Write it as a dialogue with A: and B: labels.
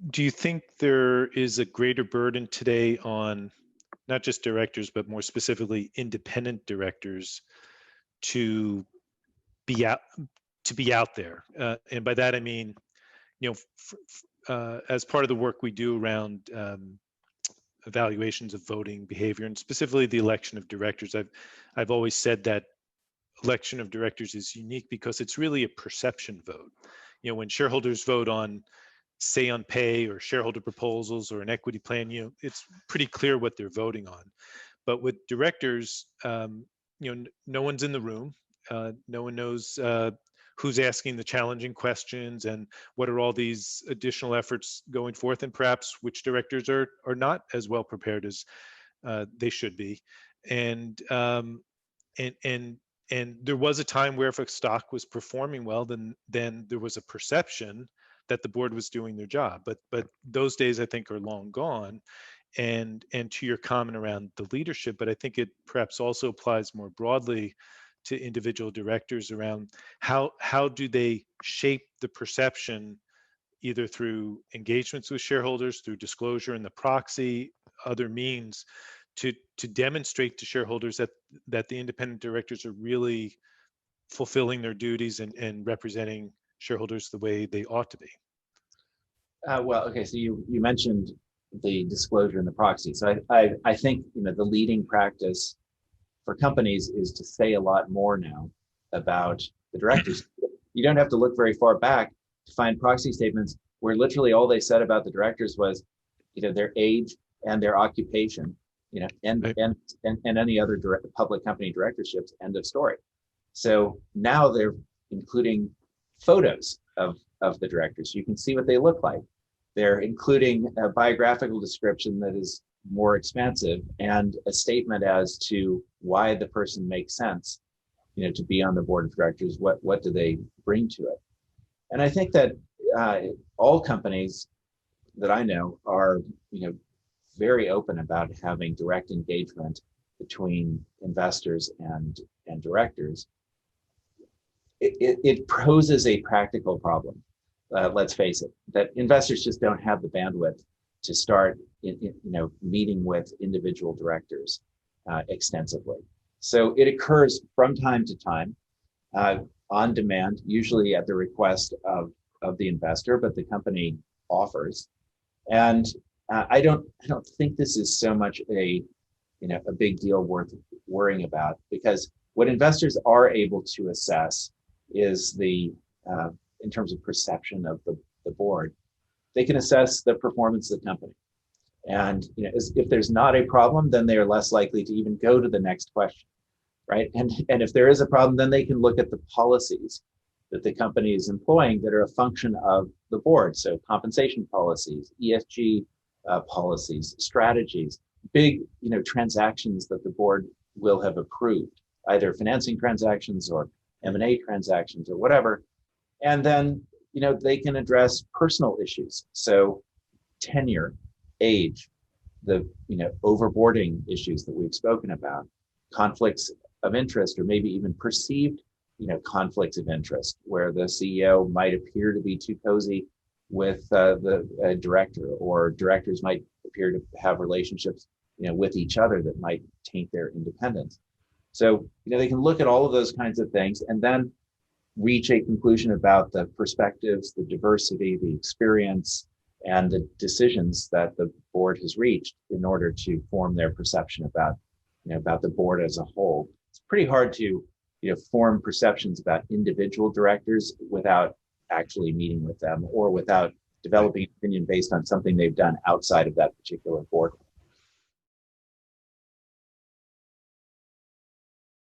A: do you think there is a greater burden today on not just directors, but more specifically independent directors to be out there? And by that I mean, as part of the work we do around evaluations of voting behavior, and specifically the election of directors, I've always said that election of directors is unique because it's really a perception vote. When shareholders vote on, say, on pay or shareholder proposals or an equity plan, it's pretty clear what they're voting on. But with directors, no one's in the room. No one knows who's asking the challenging questions and what are all these additional efforts going forth, and perhaps which directors are not as well prepared as they should be. And and and and there was a time where if a stock was performing well, then there was a perception that the board was doing their job. But those days I think are long gone. And to your comment around the leadership, but I think it perhaps also applies more broadly to individual directors around how do they shape the perception, either through engagements with shareholders, through disclosure in the proxy, other means, to demonstrate to shareholders that the independent directors are really fulfilling their duties and representing shareholders the way they ought to be.
B: Well, okay, so you mentioned the disclosure in the proxy. So I think the leading practice for companies is to say a lot more now about the directors. You don't have to look very far back to find proxy statements where literally all they said about the directors was their age and their occupation, and
A: Right.
B: and any other public company directorships, end of story. So now they're including photos of the directors. You can see what they look like. They're including a biographical description that is more expansive and a statement as to why the person makes sense, to be on the board of directors. What do they bring to it? And I think that all companies that I know are, very open about having direct engagement between investors and directors. It poses a practical problem. Let's face it, that investors just don't have the bandwidth to start, meeting with individual directors extensively. So it occurs from time to time, on demand, usually at the request of the investor, but the company offers. And I don't think this is so much a big deal worth worrying about, because what investors are able to assess is in terms of perception of the board, they can assess the performance of the company. And if there's not a problem, then they are less likely to even go to the next question, right? And if there is a problem, then they can look at the policies that the company is employing that are a function of the board. So compensation policies, ESG policies, strategies, big transactions that the board will have approved, either financing transactions or M&A transactions or whatever. And then they can address personal issues. So tenure, age, the overboarding issues that we've spoken about, conflicts of interest, or maybe even perceived conflicts of interest, where the CEO might appear to be too cozy with the director, or directors might appear to have relationships with each other that might taint their independence. So they can look at all of those kinds of things and then reach a conclusion about the perspectives, the diversity, the experience, and the decisions that the board has reached in order to form their perception about the board as a whole. It's pretty hard to form perceptions about individual directors without actually meeting with them, or without developing an opinion based on something they've done outside of that particular board.